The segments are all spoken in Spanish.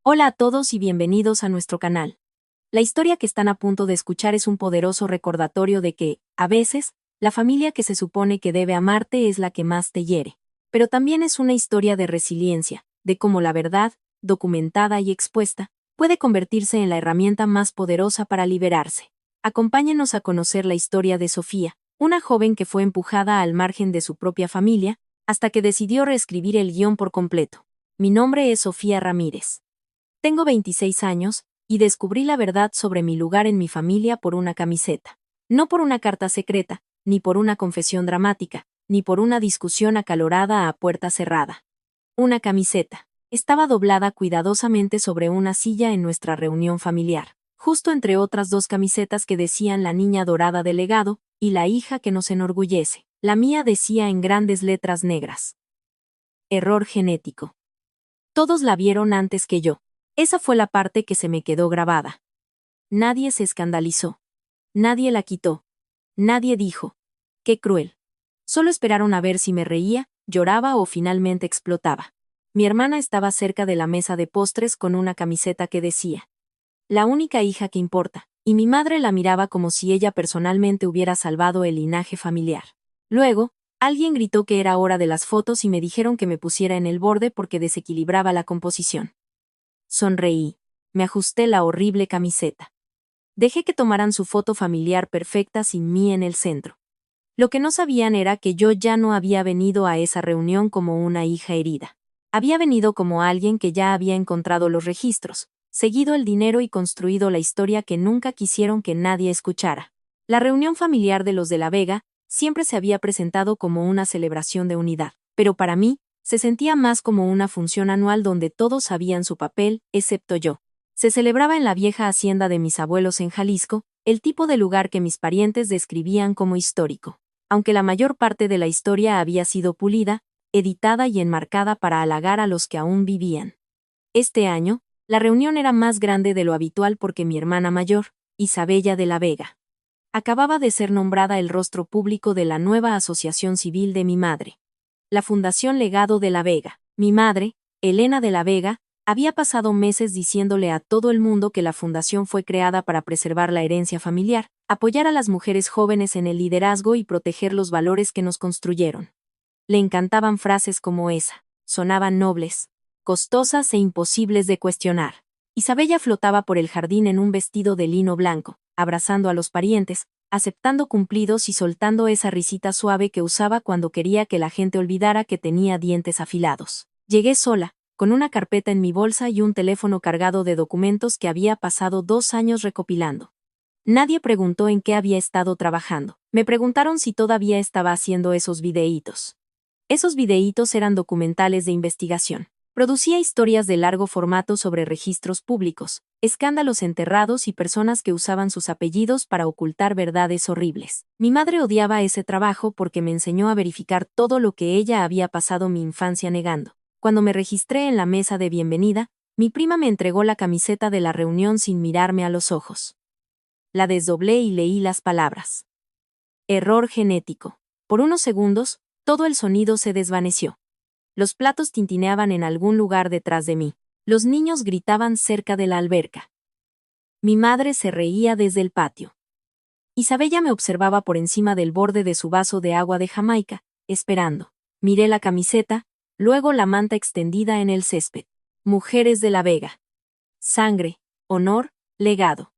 Hola a todos y bienvenidos a nuestro canal. La historia que están a punto de escuchar es un poderoso recordatorio de que, a veces, la familia que se supone que debe amarte es la que más te hiere. Pero también es una historia de resiliencia, de cómo la verdad, documentada y expuesta, puede convertirse en la herramienta más poderosa para liberarse. Acompáñenos a conocer la historia de Sofía, una joven que fue empujada al margen de su propia familia, hasta que decidió reescribir el guión por completo. Mi nombre es Sofía Ramírez. Tengo 26 años, y descubrí la verdad sobre mi lugar en mi familia por una camiseta. No por una carta secreta, ni por una confesión dramática, ni por una discusión acalorada a puerta cerrada. Una camiseta. Estaba doblada cuidadosamente sobre una silla en nuestra reunión familiar, justo entre otras dos camisetas que decían la niña dorada del legado y la hija que nos enorgullece. La mía decía en grandes letras negras: error genético. Todos la vieron antes que yo. Esa fue la parte que se me quedó grabada. Nadie se escandalizó. Nadie la quitó. Nadie dijo: ¡qué cruel! Solo esperaron a ver si me reía, lloraba o finalmente explotaba. Mi hermana estaba cerca de la mesa de postres con una camiseta que decía: la única hija que importa, y mi madre la miraba como si ella personalmente hubiera salvado el linaje familiar. Luego, alguien gritó que era hora de las fotos y me dijeron que me pusiera en el borde porque desequilibraba la composición. Sonreí. Me ajusté la horrible camiseta. Dejé que tomaran su foto familiar perfecta sin mí en el centro. Lo que no sabían era que yo ya no había venido a esa reunión como una hija herida. Había venido como alguien que ya había encontrado los registros, seguido el dinero y construido la historia que nunca quisieron que nadie escuchara. La reunión familiar de los de La Vega siempre se había presentado como una celebración de unidad, pero para mí, se sentía más como una función anual donde todos sabían su papel, excepto yo. Se celebraba en la vieja hacienda de mis abuelos en Jalisco, el tipo de lugar que mis parientes describían como histórico. Aunque la mayor parte de la historia había sido pulida, editada y enmarcada para halagar a los que aún vivían. Este año, la reunión era más grande de lo habitual porque mi hermana mayor, Isabella de la Vega, acababa de ser nombrada el rostro público de la nueva asociación civil de mi madre, la Fundación Legado de la Vega. Mi madre, Elena de la Vega, había pasado meses diciéndole a todo el mundo que la fundación fue creada para preservar la herencia familiar, apoyar a las mujeres jóvenes en el liderazgo y proteger los valores que nos construyeron. Le encantaban frases como esa, sonaban nobles, costosas e imposibles de cuestionar. Isabella flotaba por el jardín en un vestido de lino blanco, abrazando a los parientes, aceptando cumplidos y soltando esa risita suave que usaba cuando quería que la gente olvidara que tenía dientes afilados. Llegué sola, con una carpeta en mi bolsa y un teléfono cargado de documentos que había pasado 2 años recopilando. Nadie preguntó en qué había estado trabajando. Me preguntaron si todavía estaba haciendo esos videítos. Esos videítos eran documentales de investigación. Producía historias de largo formato sobre registros públicos, escándalos enterrados y personas que usaban sus apellidos para ocultar verdades horribles. Mi madre odiaba ese trabajo porque me enseñó a verificar todo lo que ella había pasado mi infancia negando. Cuando me registré en la mesa de bienvenida, mi prima me entregó la camiseta de la reunión sin mirarme a los ojos. La desdoblé y leí las palabras: error genético. Por unos segundos, todo el sonido se desvaneció. Los platos tintineaban en algún lugar detrás de mí. Los niños gritaban cerca de la alberca. Mi madre se reía desde el patio. Isabella me observaba por encima del borde de su vaso de agua de Jamaica, esperando. Miré la camiseta, luego la manta extendida en el césped. Mujeres de la Vega. Sangre, honor, legado.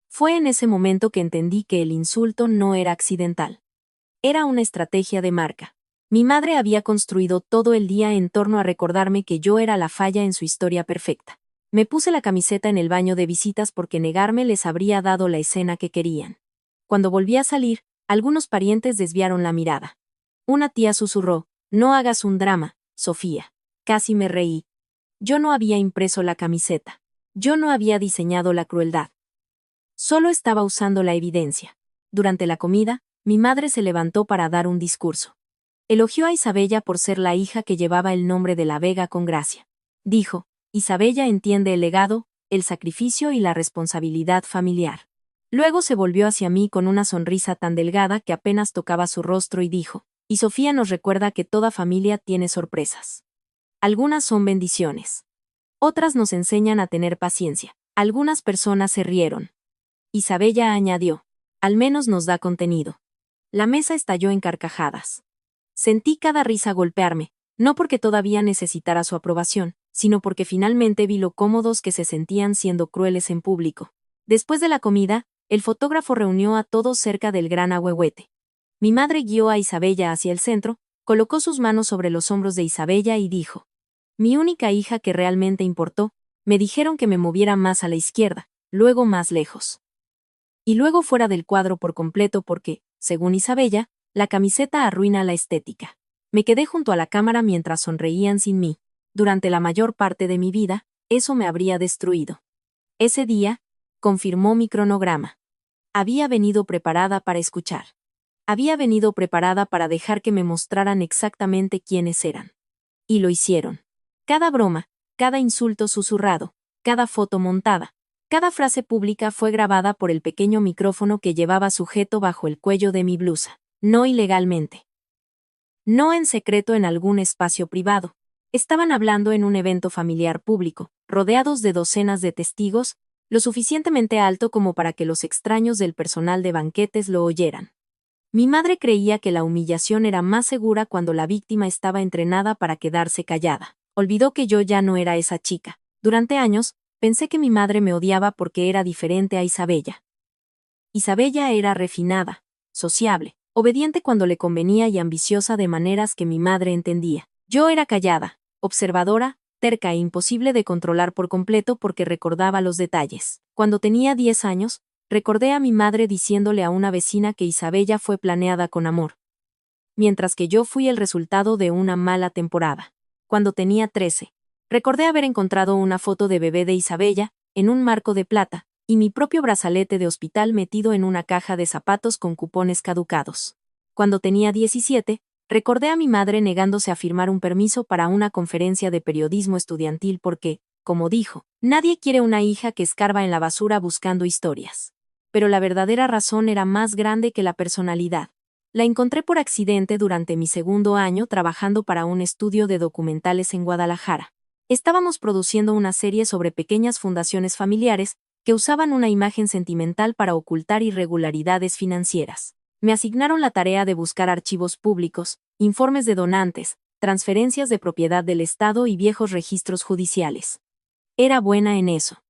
Fue en ese momento que entendí que el insulto no era accidental. Era una estrategia de marca. Mi madre había construido todo el día en torno a recordarme que yo era la falla en su historia perfecta. Me puse la camiseta en el baño de visitas porque negarme les habría dado la escena que querían. Cuando volví a salir, algunos parientes desviaron la mirada. Una tía susurró: no hagas un drama, Sofía. Casi me reí. Yo no había impreso la camiseta. Yo no había diseñado la crueldad. Solo estaba usando la evidencia. Durante la comida, mi madre se levantó para dar un discurso. Elogió a Isabella por ser la hija que llevaba el nombre de la Vega con gracia. Dijo: Isabella entiende el legado, el sacrificio y la responsabilidad familiar. Luego se volvió hacia mí con una sonrisa tan delgada que apenas tocaba su rostro y dijo: y Sofía nos recuerda que toda familia tiene sorpresas. Algunas son bendiciones. Otras nos enseñan a tener paciencia. Algunas personas se rieron. Isabella añadió: al menos nos da contenido. La mesa estalló en carcajadas. Sentí cada risa golpearme, no porque todavía necesitara su aprobación, sino porque finalmente vi lo cómodos que se sentían siendo crueles en público. Después de la comida, el fotógrafo reunió a todos cerca del gran ahuehuete. Mi madre guió a Isabella hacia el centro, colocó sus manos sobre los hombros de Isabella y dijo: mi única hija que realmente importó, me dijeron que me moviera más a la izquierda, luego más lejos. Y luego fuera del cuadro por completo porque, según Isabella, la camiseta arruina la estética. Me quedé junto a la cámara mientras sonreían sin mí. Durante la mayor parte de mi vida, eso me habría destruido. Ese día, confirmó mi cronograma. Había venido preparada para escuchar. Había venido preparada para dejar que me mostraran exactamente quiénes eran. Y lo hicieron. Cada broma, cada insulto susurrado, cada foto montada, cada frase pública fue grabada por el pequeño micrófono que llevaba sujeto bajo el cuello de mi blusa. No ilegalmente. No en secreto en algún espacio privado. Estaban hablando en un evento familiar público, rodeados de docenas de testigos, lo suficientemente alto como para que los extraños del personal de banquetes lo oyeran. Mi madre creía que la humillación era más segura cuando la víctima estaba entrenada para quedarse callada. Olvidó que yo ya no era esa chica. Durante años, pensé que mi madre me odiaba porque era diferente a Isabella. Isabella era refinada, sociable, obediente cuando le convenía y ambiciosa de maneras que mi madre entendía. Yo era callada, observadora, terca e imposible de controlar por completo porque recordaba los detalles. Cuando tenía 10 años, recordé a mi madre diciéndole a una vecina que Isabella fue planeada con amor, mientras que yo fui el resultado de una mala temporada. Cuando tenía 13, recordé haber encontrado una foto de bebé de Isabella, en un marco de plata, y mi propio brazalete de hospital metido en una caja de zapatos con cupones caducados. Cuando tenía 17, recordé a mi madre negándose a firmar un permiso para una conferencia de periodismo estudiantil porque, como dijo, nadie quiere una hija que escarba en la basura buscando historias. Pero la verdadera razón era más grande que la personalidad. La encontré por accidente durante mi segundo año trabajando para un estudio de documentales en Guadalajara. Estábamos produciendo una serie sobre pequeñas fundaciones familiares que usaban una imagen sentimental para ocultar irregularidades financieras. Me asignaron la tarea de buscar archivos públicos, informes de donantes, transferencias de propiedad del Estado y viejos registros judiciales. Era buena en eso.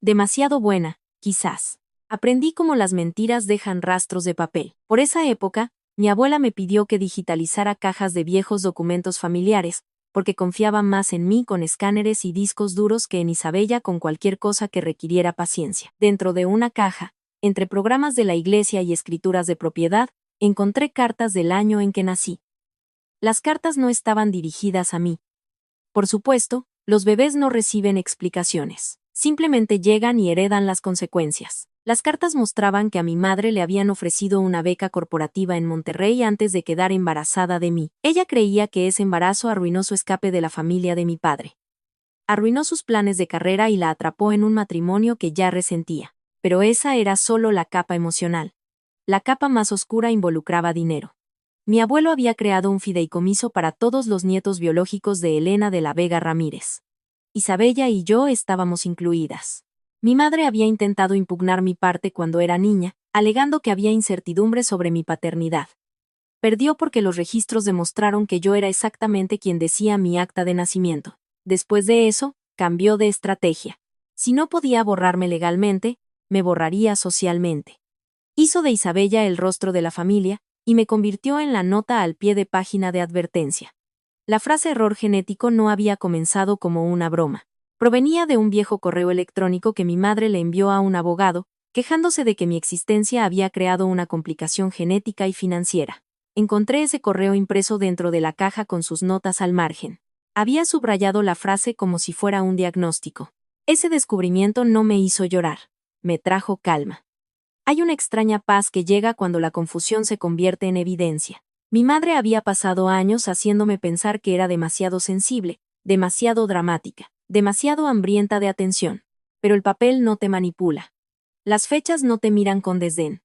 Demasiado buena, quizás. Aprendí cómo las mentiras dejan rastros de papel. Por esa época, mi abuela me pidió que digitalizara cajas de viejos documentos familiares, porque confiaba más en mí con escáneres y discos duros que en Isabella con cualquier cosa que requiriera paciencia. Dentro de una caja, entre programas de la iglesia y escrituras de propiedad, encontré cartas del año en que nací. Las cartas no estaban dirigidas a mí. Por supuesto, los bebés no reciben explicaciones. Simplemente llegan y heredan las consecuencias. Las cartas mostraban que a mi madre le habían ofrecido una beca corporativa en Monterrey antes de quedar embarazada de mí. Ella creía que ese embarazo arruinó su escape de la familia de mi padre. Arruinó sus planes de carrera y la atrapó en un matrimonio que ya resentía. Pero esa era solo la capa emocional. La capa más oscura involucraba dinero. Mi abuelo había creado un fideicomiso para todos los nietos biológicos de Elena de la Vega Ramírez. Isabella y yo estábamos incluidas. Mi madre había intentado impugnar mi parte cuando era niña, alegando que había incertidumbre sobre mi paternidad. Perdió porque los registros demostraron que yo era exactamente quien decía mi acta de nacimiento. Después de eso, cambió de estrategia. Si no podía borrarme legalmente, me borraría socialmente. Hizo de Isabella el rostro de la familia, y me convirtió en la nota al pie de página de advertencia. La frase error genético no había comenzado como una broma. Provenía de un viejo correo electrónico que mi madre le envió a un abogado, quejándose de que mi existencia había creado una complicación genética y financiera. Encontré ese correo impreso dentro de la caja con sus notas al margen. Había subrayado la frase como si fuera un diagnóstico. Ese descubrimiento no me hizo llorar. Me trajo calma. Hay una extraña paz que llega cuando la confusión se convierte en evidencia. Mi madre había pasado años haciéndome pensar que era demasiado sensible, demasiado dramática, demasiado hambrienta de atención. Pero el papel no te manipula. Las fechas no te miran con desdén.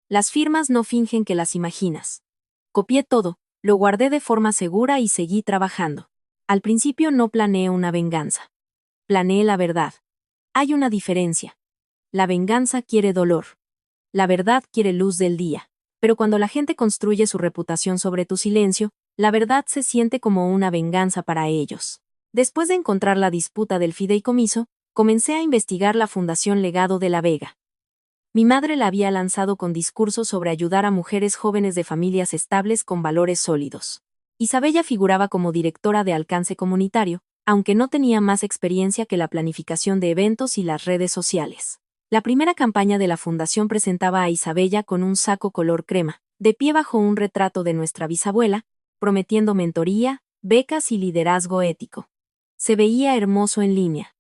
Las firmas no fingen que las imaginas. Copié todo, lo guardé de forma segura y seguí trabajando. Al principio no planeé una venganza. Planeé la verdad. Hay una diferencia. La venganza quiere dolor. La verdad quiere luz del día. Pero cuando la gente construye su reputación sobre tu silencio, la verdad se siente como una venganza para ellos. Después de encontrar la disputa del fideicomiso, comencé a investigar la Fundación Legado de la Vega. Mi madre la había lanzado con discursos sobre ayudar a mujeres jóvenes de familias estables con valores sólidos. Isabella figuraba como directora de alcance comunitario, aunque no tenía más experiencia que la planificación de eventos y las redes sociales. La primera campaña de la fundación presentaba a Isabella con un saco color crema, de pie bajo un retrato de nuestra bisabuela, prometiendo mentoría, becas y liderazgo ético. Se veía hermoso en línea.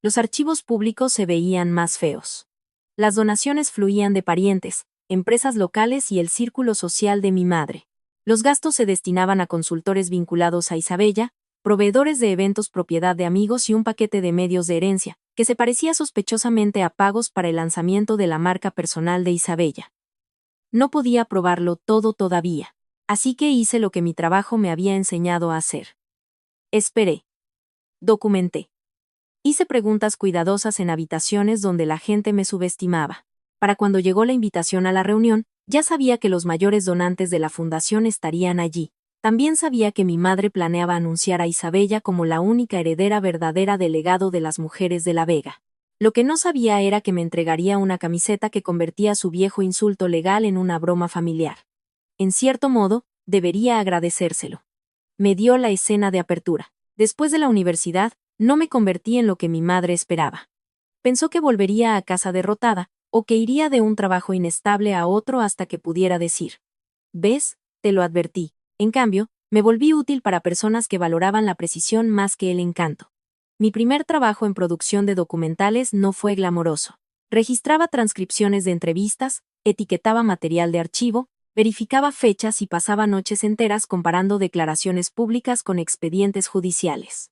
Los archivos públicos se veían más feos. Las donaciones fluían de parientes, empresas locales y el círculo social de mi madre. Los gastos se destinaban a consultores vinculados a Isabella, proveedores de eventos propiedad de amigos y un paquete de medios de herencia, que se parecía sospechosamente a pagos para el lanzamiento de la marca personal de Isabella. No podía probarlo todo todavía, así que hice lo que mi trabajo me había enseñado a hacer. Esperé. Documenté. Hice preguntas cuidadosas en habitaciones donde la gente me subestimaba. Para cuando llegó la invitación a la reunión, ya sabía que los mayores donantes de la fundación estarían allí. También sabía que mi madre planeaba anunciar a Isabella como la única heredera verdadera del legado de las mujeres de la Vega. Lo que no sabía era que me entregaría una camiseta que convertía su viejo insulto legal en una broma familiar. En cierto modo, debería agradecérselo. Me dio la escena de apertura. Después de la universidad, no me convertí en lo que mi madre esperaba. Pensó que volvería a casa derrotada, o que iría de un trabajo inestable a otro hasta que pudiera decir: «¿Ves? Te lo advertí». En cambio, me volví útil para personas que valoraban la precisión más que el encanto. Mi primer trabajo en producción de documentales no fue glamoroso. Registraba transcripciones de entrevistas, etiquetaba material de archivo, verificaba fechas y pasaba noches enteras comparando declaraciones públicas con expedientes judiciales.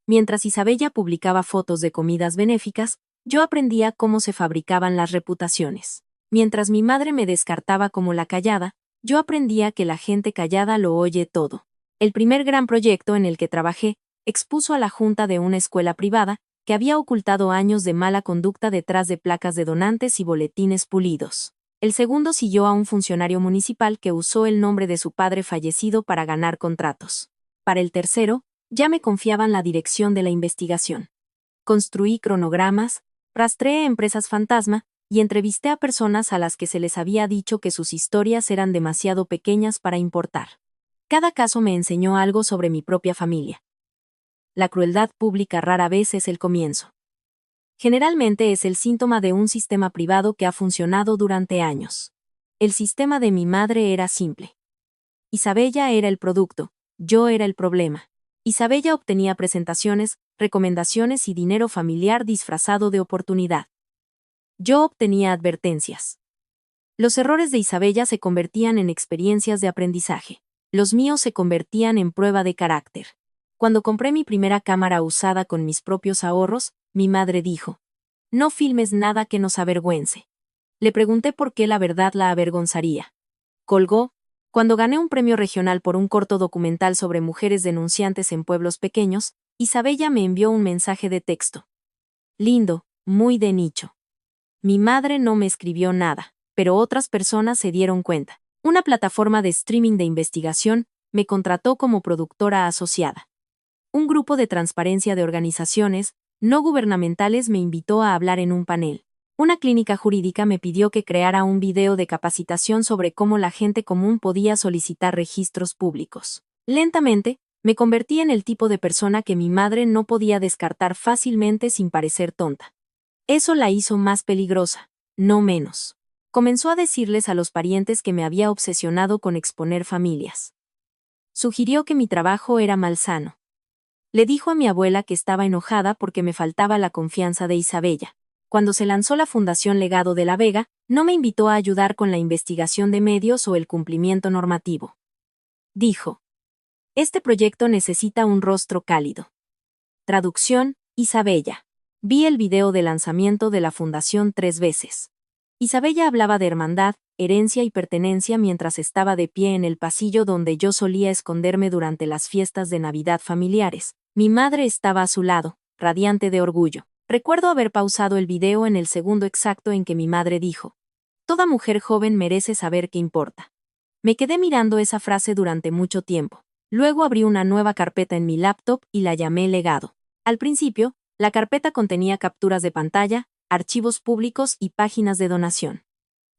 Mientras Isabella publicaba fotos de comidas benéficas, yo aprendía cómo se fabricaban las reputaciones. Mientras mi madre me descartaba como la callada, yo aprendía que la gente callada lo oye todo. El primer gran proyecto en el que trabajé expuso a la junta de una escuela privada que había ocultado años de mala conducta detrás de placas de donantes y boletines pulidos. El segundo siguió a un funcionario municipal que usó el nombre de su padre fallecido para ganar contratos. Para el tercero, ya me confiaban la dirección de la investigación. Construí cronogramas, rastreé empresas fantasma y entrevisté a personas a las que se les había dicho que sus historias eran demasiado pequeñas para importar. Cada caso me enseñó algo sobre mi propia familia. La crueldad pública rara vez es el comienzo. Generalmente es el síntoma de un sistema privado que ha funcionado durante años. El sistema de mi madre era simple. Isabella era el producto, yo era el problema. Isabella obtenía presentaciones, recomendaciones y dinero familiar disfrazado de oportunidad. Yo obtenía advertencias. Los errores de Isabella se convertían en experiencias de aprendizaje. Los míos se convertían en prueba de carácter. Cuando compré mi primera cámara usada con mis propios ahorros, mi madre dijo: «No filmes nada que nos avergüence». Le pregunté por qué la verdad la avergonzaría. Colgó. Cuando gané un premio regional por un corto documental sobre mujeres denunciantes en pueblos pequeños, Isabella me envió un mensaje de texto. Lindo, muy de nicho. Mi madre no me escribió nada, pero otras personas se dieron cuenta. Una plataforma de streaming de investigación me contrató como productora asociada. Un grupo de transparencia de organizaciones no gubernamentales me invitó a hablar en un panel. Una clínica jurídica me pidió que creara un video de capacitación sobre cómo la gente común podía solicitar registros públicos. Lentamente, me convertí en el tipo de persona que mi madre no podía descartar fácilmente sin parecer tonta. Eso la hizo más peligrosa, no menos. Comenzó a decirles a los parientes que me había obsesionado con exponer familias. Sugirió que mi trabajo era malsano. Le dijo a mi abuela que estaba enojada porque me faltaba la confianza de Isabella. Cuando se lanzó la Fundación Legado de la Vega, no me invitó a ayudar con la investigación de medios o el cumplimiento normativo. Dijo: «Este proyecto necesita un rostro cálido». Traducción: Isabella. Vi el video de lanzamiento de la Fundación 3 veces. Isabella hablaba de hermandad, herencia y pertenencia mientras estaba de pie en el pasillo donde yo solía esconderme durante las fiestas de Navidad familiares. Mi madre estaba a su lado, radiante de orgullo. Recuerdo haber pausado el video en el segundo exacto en que mi madre dijo: "Toda mujer joven merece saber qué importa". Me quedé mirando esa frase durante mucho tiempo. Luego abrí una nueva carpeta en mi laptop y la llamé Legado. Al principio, la carpeta contenía capturas de pantalla, archivos públicos y páginas de donación.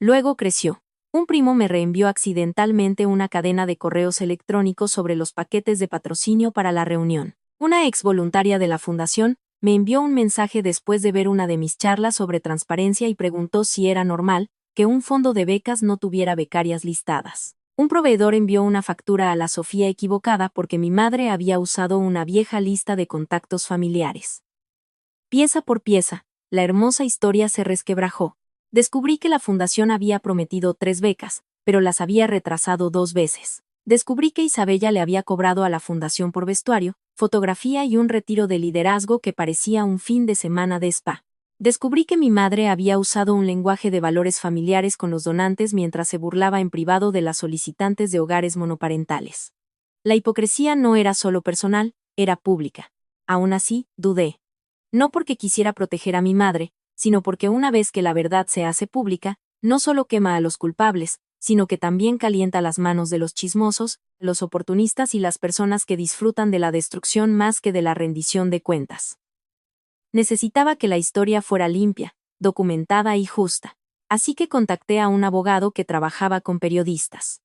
Luego creció. Un primo me reenvió accidentalmente una cadena de correos electrónicos sobre los paquetes de patrocinio para la reunión. Una ex voluntaria de la fundación me envió un mensaje después de ver una de mis charlas sobre transparencia y preguntó si era normal que un fondo de becas no tuviera becarias listadas. Un proveedor envió una factura a la Sofía equivocada porque mi madre había usado una vieja lista de contactos familiares. Pieza por pieza, la hermosa historia se resquebrajó. Descubrí que la fundación había prometido 3 becas, pero las había retrasado 2 veces. Descubrí que Isabella le había cobrado a la fundación por vestuario, fotografía y un retiro de liderazgo que parecía un fin de semana de spa. Descubrí que mi madre había usado un lenguaje de valores familiares con los donantes mientras se burlaba en privado de las solicitantes de hogares monoparentales. La hipocresía no era solo personal, era pública. Aún así, dudé. No porque quisiera proteger a mi madre, sino porque una vez que la verdad se hace pública, no solo quema a los culpables, sino que también calienta las manos de los chismosos, los oportunistas y las personas que disfrutan de la destrucción más que de la rendición de cuentas. Necesitaba que la historia fuera limpia, documentada y justa, así que contacté a un abogado que trabajaba con periodistas.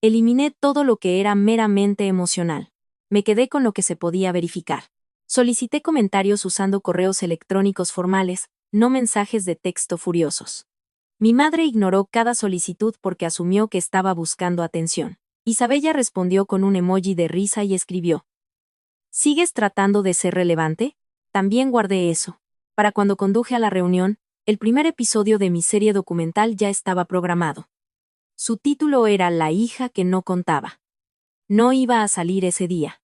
Eliminé todo lo que era meramente emocional. Me quedé con lo que se podía verificar. Solicité comentarios usando correos electrónicos formales, no mensajes de texto furiosos. Mi madre ignoró cada solicitud porque asumió que estaba buscando atención. Isabella respondió con un emoji de risa y escribió: "¿Sigues tratando de ser relevante?". También guardé eso. Para cuando conduje a la reunión, el primer episodio de mi serie documental ya estaba programado. Su título era La hija que no contaba. No iba a salir ese día.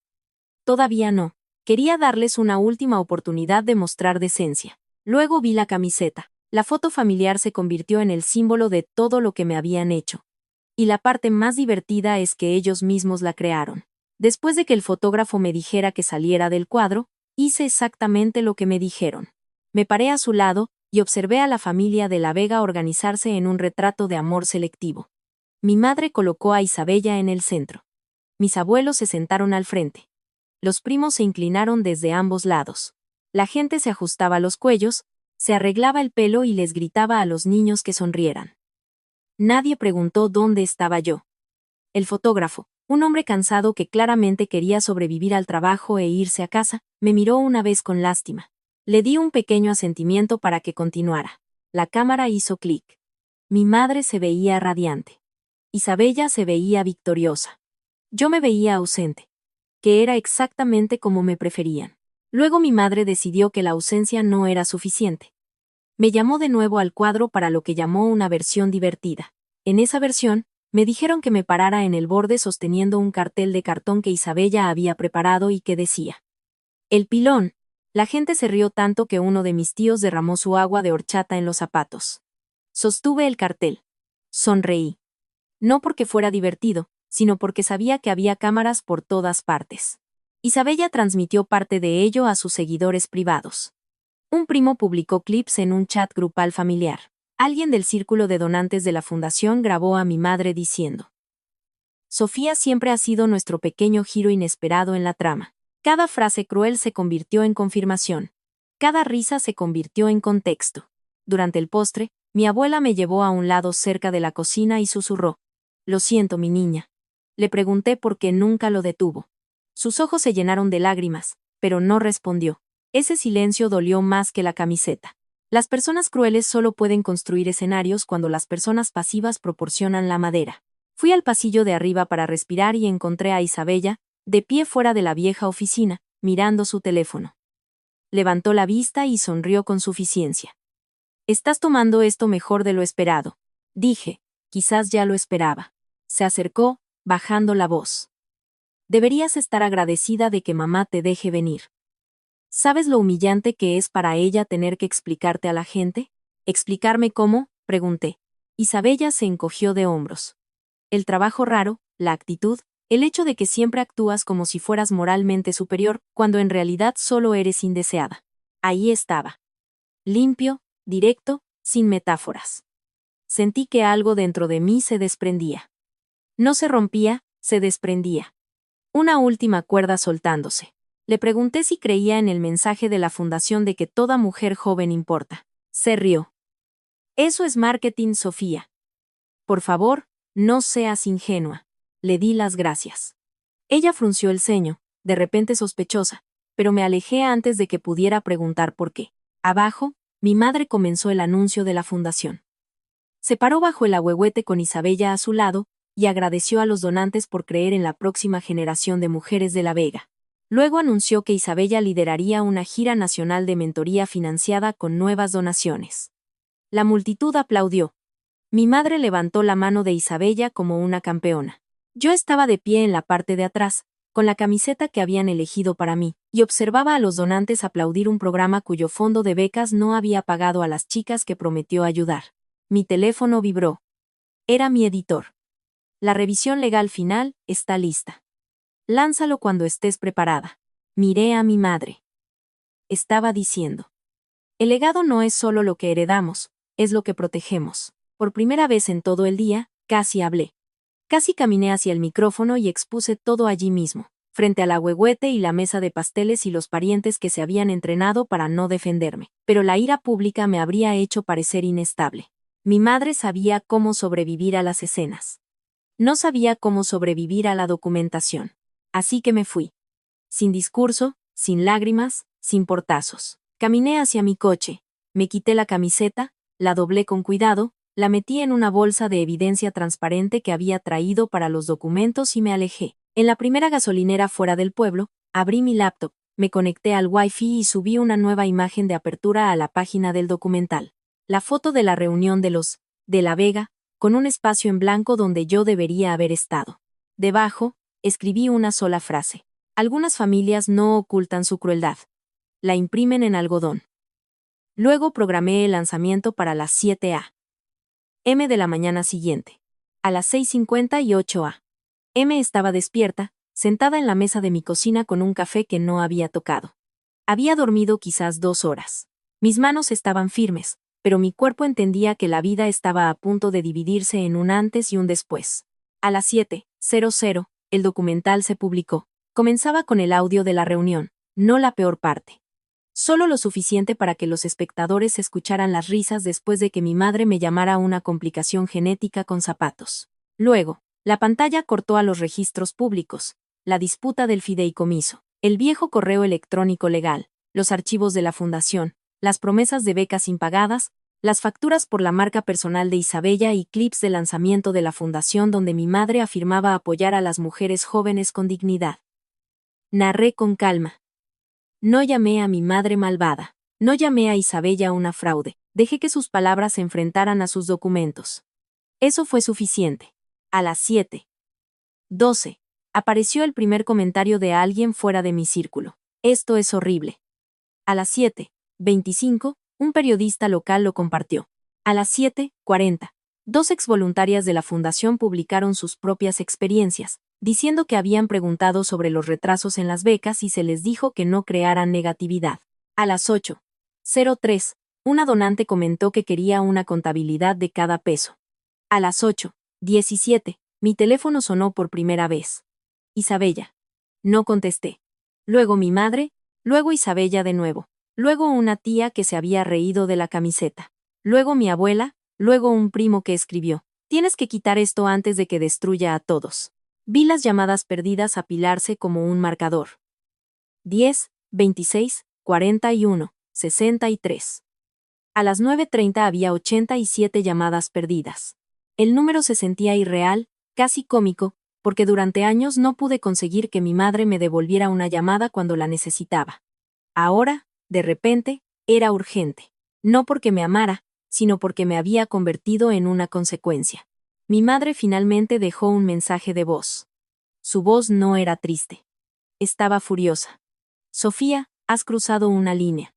Todavía no. Quería darles una última oportunidad de mostrar decencia. Luego vi la camiseta. La foto familiar se convirtió en el símbolo de todo lo que me habían hecho. Y la parte más divertida es que ellos mismos la crearon. Después de que el fotógrafo me dijera que saliera del cuadro, hice exactamente lo que me dijeron. Me paré a su lado y observé a la familia de la Vega organizarse en un retrato de amor selectivo. Mi madre colocó a Isabella en el centro. Mis abuelos se sentaron al frente. Los primos se inclinaron desde ambos lados. La gente se ajustaba los cuellos, se arreglaba el pelo y les gritaba a los niños que sonrieran. Nadie preguntó dónde estaba yo. El fotógrafo, un hombre cansado que claramente quería sobrevivir al trabajo e irse a casa, me miró una vez con lástima. Le di un pequeño asentimiento para que continuara. La cámara hizo clic. Mi madre se veía radiante. Isabella se veía victoriosa. Yo me veía ausente, que era exactamente como me preferían. Luego mi madre decidió que la ausencia no era suficiente. Me llamó de nuevo al cuadro para lo que llamó una versión divertida. En esa versión, me dijeron que me parara en el borde sosteniendo un cartel de cartón que Isabella había preparado y que decía: "El pilón". La gente se rió tanto que uno de mis tíos derramó su agua de horchata en los zapatos. Sostuve el cartel. Sonreí. No porque fuera divertido, sino porque sabía que había cámaras por todas partes. Isabella transmitió parte de ello a sus seguidores privados. Un primo publicó clips en un chat grupal familiar. Alguien del círculo de donantes de la fundación grabó a mi madre diciendo: "Sofía siempre ha sido nuestro pequeño giro inesperado en la trama". Cada frase cruel se convirtió en confirmación. Cada risa se convirtió en contexto. Durante el postre, mi abuela me llevó a un lado cerca de la cocina y susurró: "Lo siento, mi niña". Le pregunté por qué nunca lo detuvo. Sus ojos se llenaron de lágrimas, pero no respondió. Ese silencio dolió más que la camiseta. Las personas crueles solo pueden construir escenarios cuando las personas pasivas proporcionan la madera. Fui al pasillo de arriba para respirar y encontré a Isabella, de pie fuera de la vieja oficina, mirando su teléfono. Levantó la vista y sonrió con suficiencia. "Estás tomando esto mejor de lo esperado", dije. Quizás ya lo esperaba. Se acercó, bajando la voz. "Deberías estar agradecida de que mamá te deje venir. ¿Sabes lo humillante que es para ella tener que explicarte a la gente?". "¿Explicarme cómo?", pregunté. Isabella se encogió de hombros. "El trabajo raro, la actitud, el hecho de que siempre actúas como si fueras moralmente superior, cuando en realidad solo eres indeseada. Ahí estaba. Limpio, directo, sin metáforas. Sentí que algo dentro de mí se desprendía. No se rompía, se desprendía. Una última cuerda soltándose. Le pregunté si creía en el mensaje de la fundación de que toda mujer joven importa. Se rió. Eso es marketing, Sofía. Por favor, no seas ingenua. Le di las gracias. Ella frunció el ceño, de repente sospechosa, pero me alejé antes de que pudiera preguntar por qué. Abajo, mi madre comenzó el anuncio de la fundación. Se paró bajo el ahuehuete con Isabella a su lado y agradeció a los donantes por creer en la próxima generación de mujeres de La Vega. Luego anunció que Isabella lideraría una gira nacional de mentoría financiada con nuevas donaciones. La multitud aplaudió. Mi madre levantó la mano de Isabella como una campeona. Yo estaba de pie en la parte de atrás, con la camiseta que habían elegido para mí, y observaba a los donantes aplaudir un programa cuyo fondo de becas no había pagado a las chicas que prometió ayudar. Mi teléfono vibró. Era mi editor. La revisión legal final está lista. Lánzalo cuando estés preparada. Miré a mi madre. Estaba diciendo. El legado no es solo lo que heredamos, es lo que protegemos. Por primera vez en todo el día, casi hablé. Casi caminé hacia el micrófono y expuse todo allí mismo, frente al ahuehuete y la mesa de pasteles y los parientes que se habían entrenado para no defenderme. Pero la ira pública me habría hecho parecer inestable. Mi madre sabía cómo sobrevivir a las escenas. No sabía cómo sobrevivir a la documentación. Así que me fui. Sin discurso, sin lágrimas, sin portazos. Caminé hacia mi coche, me quité la camiseta, la doblé con cuidado, la metí en una bolsa de evidencia transparente que había traído para los documentos y me alejé. En la primera gasolinera fuera del pueblo, abrí mi laptop, me conecté al Wi-Fi y subí una nueva imagen de apertura a la página del documental. La foto de la reunión de los de La Vega, con un espacio en blanco donde yo debería haber estado. Debajo, escribí una sola frase. Algunas familias no ocultan su crueldad. La imprimen en algodón. Luego programé el lanzamiento para las 7 a.m. de la mañana siguiente. A las 6:58 a.m. estaba despierta, sentada en la mesa de mi cocina con un café que no había tocado. Había dormido quizás 2 horas. Mis manos estaban firmes, pero mi cuerpo entendía que la vida estaba a punto de dividirse en un antes y un después. A las 7:00, el documental se publicó. Comenzaba con el audio de la reunión, no la peor parte. Solo lo suficiente para que los espectadores escucharan las risas después de que mi madre me llamara una complicación genética con zapatos. Luego, la pantalla cortó a los registros públicos, la disputa del fideicomiso, el viejo correo electrónico legal, los archivos de la fundación, las promesas de becas impagadas, las facturas por la marca personal de Isabella y clips de lanzamiento de la fundación donde mi madre afirmaba apoyar a las mujeres jóvenes con dignidad. Narré con calma. No llamé a mi madre malvada. No llamé a Isabella una fraude. Dejé que sus palabras se enfrentaran a sus documentos. Eso fue suficiente. A las 7:12, apareció el primer comentario de alguien fuera de mi círculo. Esto es horrible. A las 7:25, un periodista local lo compartió. A las 7:40, 2 exvoluntarias de la fundación publicaron sus propias experiencias, diciendo que habían preguntado sobre los retrasos en las becas y se les dijo que no crearan negatividad. A las 8:03, una donante comentó que quería una contabilidad de cada peso. A las 8:17, mi teléfono sonó por primera vez. Isabella. No contesté. Luego mi madre, luego Isabella de nuevo, luego una tía que se había reído de la camiseta, luego mi abuela, luego un primo que escribió: tienes que quitar esto antes de que destruya a todos. Vi las llamadas perdidas apilarse como un marcador. 10, 26, 41, 63. A las 9:30 había 87 llamadas perdidas. El número se sentía irreal, casi cómico, porque durante años no pude conseguir que mi madre me devolviera una llamada cuando la necesitaba. Ahora, de repente, era urgente. No porque me amara, sino porque me había convertido en una consecuencia. Mi madre finalmente dejó un mensaje de voz. Su voz no era triste. Estaba furiosa. Sofía, has cruzado una línea.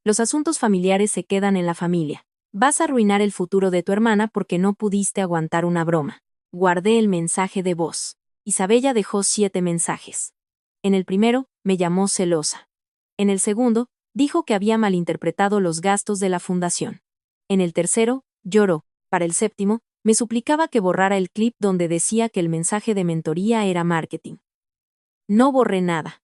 Los asuntos familiares se quedan en la familia. Vas a arruinar el futuro de tu hermana porque no pudiste aguantar una broma. Guardé el mensaje de voz. Isabella dejó 7 mensajes. En el primero, me llamó celosa. En el segundo, Dijo que había malinterpretado los gastos de la fundación. En el tercero, lloró. Para el séptimo, me suplicaba que borrara el clip donde decía que el mensaje de mentoría era marketing. No borré nada.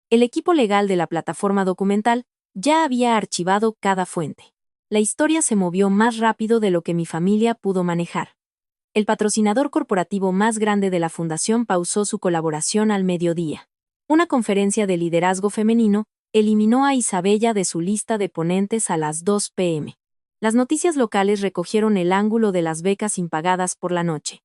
El equipo legal de la plataforma documental ya había archivado cada fuente. La historia se movió más rápido de lo que mi familia pudo manejar. El patrocinador corporativo más grande de la fundación pausó su colaboración al mediodía. Una conferencia de liderazgo femenino eliminó a Isabella de su lista de ponentes a las 2 p.m. Las noticias locales recogieron el ángulo de las becas impagadas por la noche.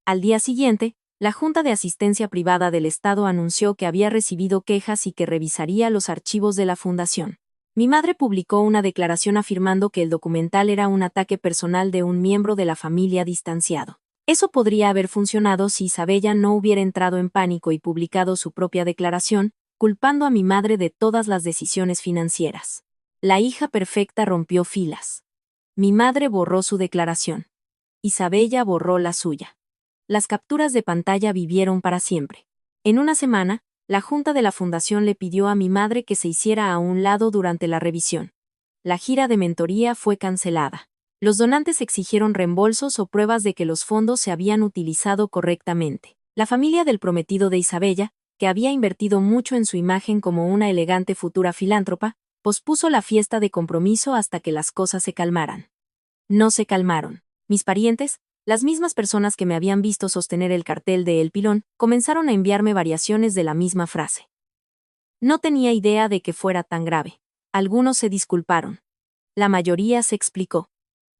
Al día siguiente, la Junta de Asistencia Privada del Estado anunció que había recibido quejas y que revisaría los archivos de la fundación. Mi madre publicó una declaración afirmando que el documental era un ataque personal de un miembro de la familia distanciado. Eso podría haber funcionado si Isabella no hubiera entrado en pánico y publicado su propia declaración, culpando a mi madre de todas las decisiones financieras. La hija perfecta rompió filas. Mi madre borró su declaración. Isabella borró la suya. Las capturas de pantalla vivieron para siempre. En una semana, la Junta de la Fundación le pidió a mi madre que se hiciera a un lado durante la revisión. La gira de mentoría fue cancelada. Los donantes exigieron reembolsos o pruebas de que los fondos se habían utilizado correctamente. La familia del prometido de Isabella, que había invertido mucho en su imagen como una elegante futura filántropa, pospuso la fiesta de compromiso hasta que las cosas se calmaran. No se calmaron. Mis parientes, las mismas personas que me habían visto sostener el cartel de El Pilón, comenzaron a enviarme variaciones de la misma frase. No tenía idea de que fuera tan grave. Algunos se disculparon. La mayoría se explicó.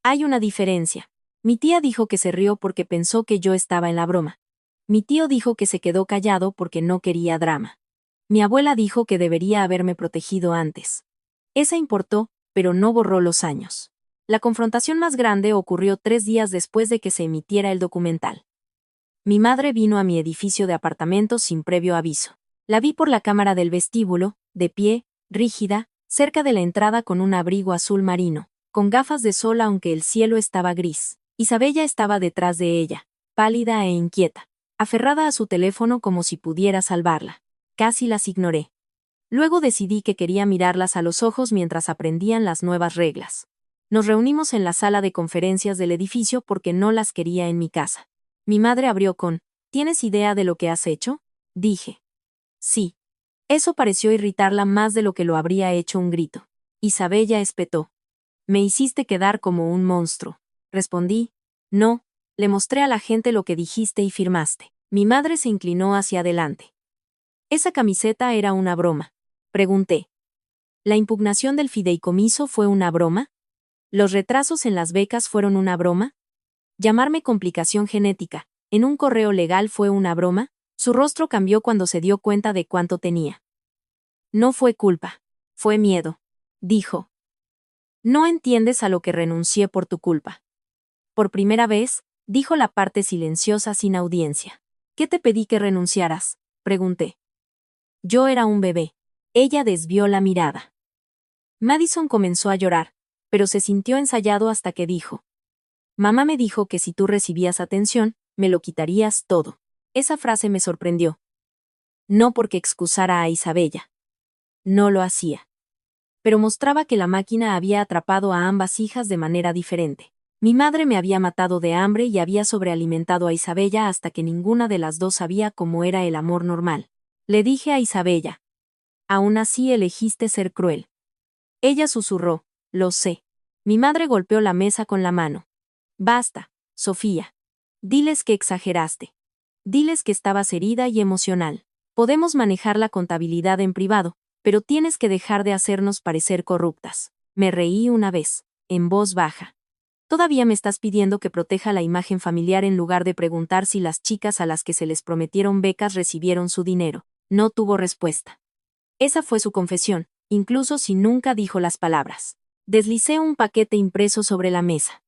Hay una diferencia. Mi tía dijo que se rió porque pensó que yo estaba en la broma. Mi tío dijo que se quedó callado porque no quería drama. Mi abuela dijo que debería haberme protegido antes. Esa importó, pero no borró los años. La confrontación más grande ocurrió 3 días después de que se emitiera el documental. Mi madre vino a mi edificio de apartamentos sin previo aviso. La vi por la cámara del vestíbulo, de pie, rígida, cerca de la entrada con un abrigo azul marino, con gafas de sol aunque el cielo estaba gris. Isabella estaba detrás de ella, pálida e inquieta, aferrada a su teléfono como si pudiera salvarla. Casi las ignoré. Luego decidí que quería mirarlas a los ojos mientras aprendían las nuevas reglas. Nos reunimos en la sala de conferencias del edificio porque no las quería en mi casa. Mi madre abrió con, ¿tienes idea de lo que has hecho? Dije. Sí. Eso pareció irritarla más de lo que lo habría hecho un grito. Isabella espetó. Me hiciste quedar como un monstruo. Respondí. No, le mostré a la gente lo que dijiste y firmaste. Mi madre se inclinó hacia adelante. ¿Esa camiseta era una broma? Pregunté. ¿La impugnación del fideicomiso fue una broma? ¿Los retrasos en las becas fueron una broma? ¿Llamarme complicación genética en un correo legal fue una broma? Su rostro cambió cuando se dio cuenta de cuánto tenía. No fue culpa. Fue miedo. Dijo. No entiendes a lo que renuncié por tu culpa. Por primera vez, dijo la parte silenciosa sin audiencia. ¿Qué te pedí que renunciaras? Pregunté. Yo era un bebé. Ella desvió la mirada. Madison comenzó a llorar, pero se sintió ensayado hasta que dijo. Mamá me dijo que si tú recibías atención, me lo quitarías todo. Esa frase me sorprendió. No porque excusara a Isabella. No lo hacía. Pero mostraba que la máquina había atrapado a ambas hijas de manera diferente. Mi madre me había matado de hambre y había sobrealimentado a Isabella hasta que ninguna de las dos sabía cómo era el amor normal. Le dije a Isabella. Aún así elegiste ser cruel. Ella susurró, lo sé. Mi madre golpeó la mesa con la mano. Basta, Sofía. Diles que exageraste. Diles que estabas herida y emocional. Podemos manejar la contabilidad en privado, pero tienes que dejar de hacernos parecer corruptas. Me reí una vez, en voz baja. Todavía me estás pidiendo que proteja la imagen familiar en lugar de preguntar si las chicas a las que se les prometieron becas recibieron su dinero. No tuvo respuesta. Esa fue su confesión, incluso si nunca dijo las palabras. Deslicé un paquete impreso sobre la mesa.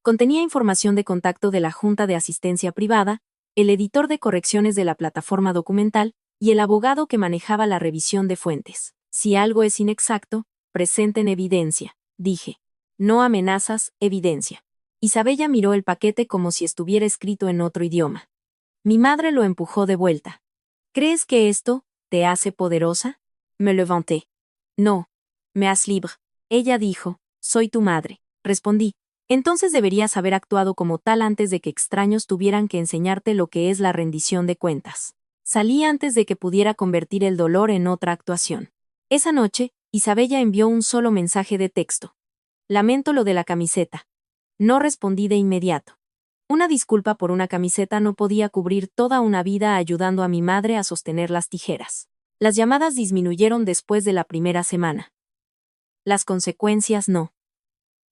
Contenía información de contacto de la Junta de Asistencia Privada, el editor de correcciones de la plataforma documental y el abogado que manejaba la revisión de fuentes. Si algo es inexacto, presenten evidencia, dije. No amenazas, evidencia. Isabella miró el paquete como si estuviera escrito en otro idioma. Mi madre lo empujó de vuelta. ¿Crees que esto te hace poderosa? Me levanté. No. Me has libre. Ella dijo, soy tu madre. Respondí. Entonces deberías haber actuado como tal antes de que extraños tuvieran que enseñarte lo que es la rendición de cuentas. Salí antes de que pudiera convertir el dolor en otra actuación. Esa noche, Isabella envió un solo mensaje de texto. Lamento lo de la camiseta. No respondí de inmediato. Una disculpa por una camiseta no podía cubrir toda una vida ayudando a mi madre a sostener las tijeras. Las llamadas disminuyeron después de la primera semana. Las consecuencias no.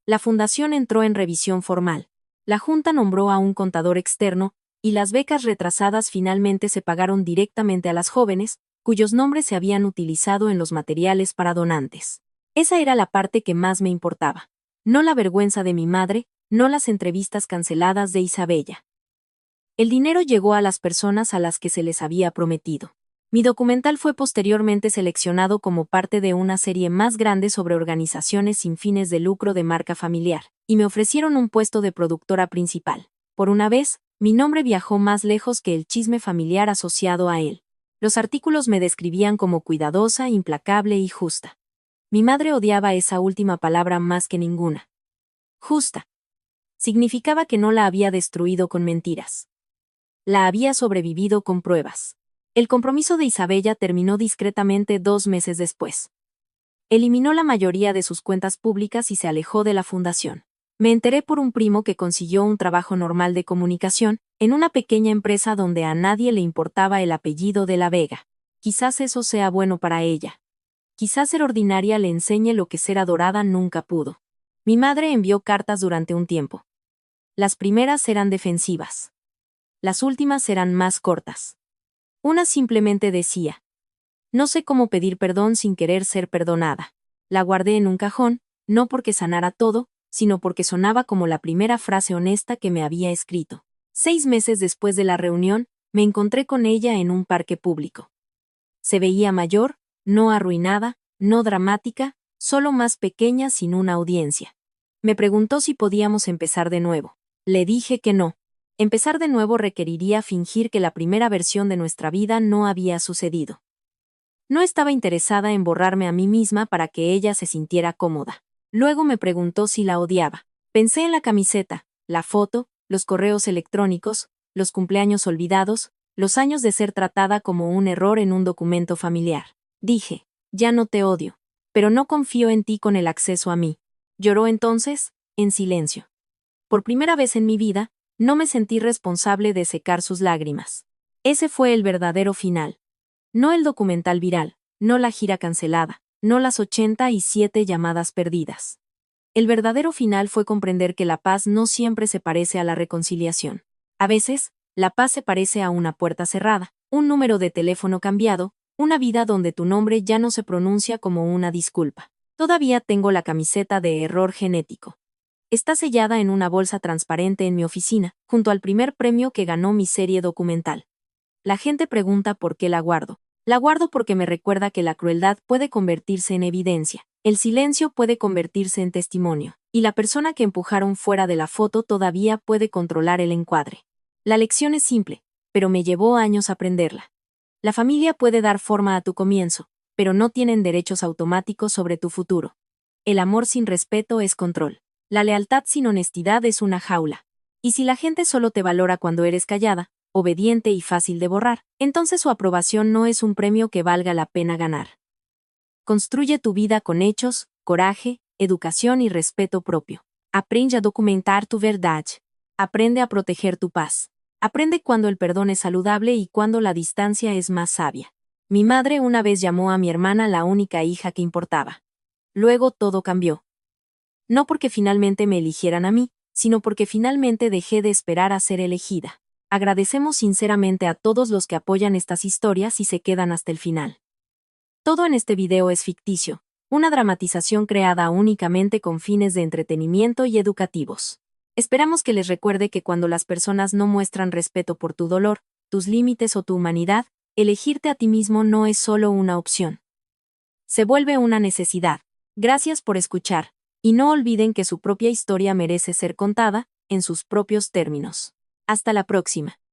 La fundación entró en revisión formal. La Junta nombró a un contador externo, y las becas retrasadas finalmente se pagaron directamente a las jóvenes, cuyos nombres se habían utilizado en los materiales para donantes. Esa era la parte que más me importaba. No la vergüenza de mi madre, no las entrevistas canceladas de Isabella. El dinero llegó a las personas a las que se les había prometido. Mi documental fue posteriormente seleccionado como parte de una serie más grande sobre organizaciones sin fines de lucro de marca familiar, y me ofrecieron un puesto de productora principal. Por una vez, mi nombre viajó más lejos que el chisme familiar asociado a él. Los artículos me describían como cuidadosa, implacable y justa. Mi madre odiaba esa última palabra más que ninguna. Justa. Significaba que no la había destruido con mentiras. La había sobrevivido con pruebas. El compromiso de Isabella terminó discretamente 2 meses después. Eliminó la mayoría de sus cuentas públicas y se alejó de la fundación. Me enteré por un primo que consiguió un trabajo normal de comunicación, en una pequeña empresa donde a nadie le importaba el apellido de la Vega. Quizás eso sea bueno para ella. Quizás ser ordinaria le enseñe lo que ser adorada nunca pudo. Mi madre envió cartas durante un tiempo. Las primeras eran defensivas. Las últimas eran más cortas. Una simplemente decía: no sé cómo pedir perdón sin querer ser perdonada. La guardé en un cajón, no porque sanara todo, sino porque sonaba como la primera frase honesta que me había escrito. 6 meses después de la reunión, me encontré con ella en un parque público. Se veía mayor, no arruinada, no dramática, solo más pequeña sin una audiencia. Me preguntó si podíamos empezar de nuevo. Le dije que no. Empezar de nuevo requeriría fingir que la primera versión de nuestra vida no había sucedido. No estaba interesada en borrarme a mí misma para que ella se sintiera cómoda. Luego me preguntó si la odiaba. Pensé en la camiseta, la foto, los correos electrónicos, los cumpleaños olvidados, los años de ser tratada como un error en un documento familiar. Dije: ya no te odio, pero no confío en ti con el acceso a mí. Lloró entonces, en silencio. Por primera vez en mi vida, no me sentí responsable de secar sus lágrimas. Ese fue el verdadero final. No el documental viral, no la gira cancelada, no las 87 llamadas perdidas. El verdadero final fue comprender que la paz no siempre se parece a la reconciliación. A veces, la paz se parece a una puerta cerrada, un número de teléfono cambiado, una vida donde tu nombre ya no se pronuncia como una disculpa. Todavía tengo la camiseta de error genético. Está sellada en una bolsa transparente en mi oficina, junto al primer premio que ganó mi serie documental. La gente pregunta por qué la guardo. La guardo porque me recuerda que la crueldad puede convertirse en evidencia, el silencio puede convertirse en testimonio, y la persona que empujaron fuera de la foto todavía puede controlar el encuadre. La lección es simple, pero me llevó años aprenderla. La familia puede dar forma a tu comienzo, pero no tienen derechos automáticos sobre tu futuro. El amor sin respeto es control. La lealtad sin honestidad es una jaula. Y si la gente solo te valora cuando eres callada, obediente y fácil de borrar, entonces su aprobación no es un premio que valga la pena ganar. Construye tu vida con hechos, coraje, educación y respeto propio. Aprende a documentar tu verdad. Aprende a proteger tu paz. Aprende cuando el perdón es saludable y cuando la distancia es más sabia. Mi madre una vez llamó a mi hermana la única hija que importaba. Luego todo cambió. No porque finalmente me eligieran a mí, sino porque finalmente dejé de esperar a ser elegida. Agradecemos sinceramente a todos los que apoyan estas historias y se quedan hasta el final. Todo en este video es ficticio, una dramatización creada únicamente con fines de entretenimiento y educativos. Esperamos que les recuerde que cuando las personas no muestran respeto por tu dolor, tus límites o tu humanidad, elegirte a ti mismo no es solo una opción. Se vuelve una necesidad. Gracias por escuchar, y no olviden que su propia historia merece ser contada, en sus propios términos. Hasta la próxima.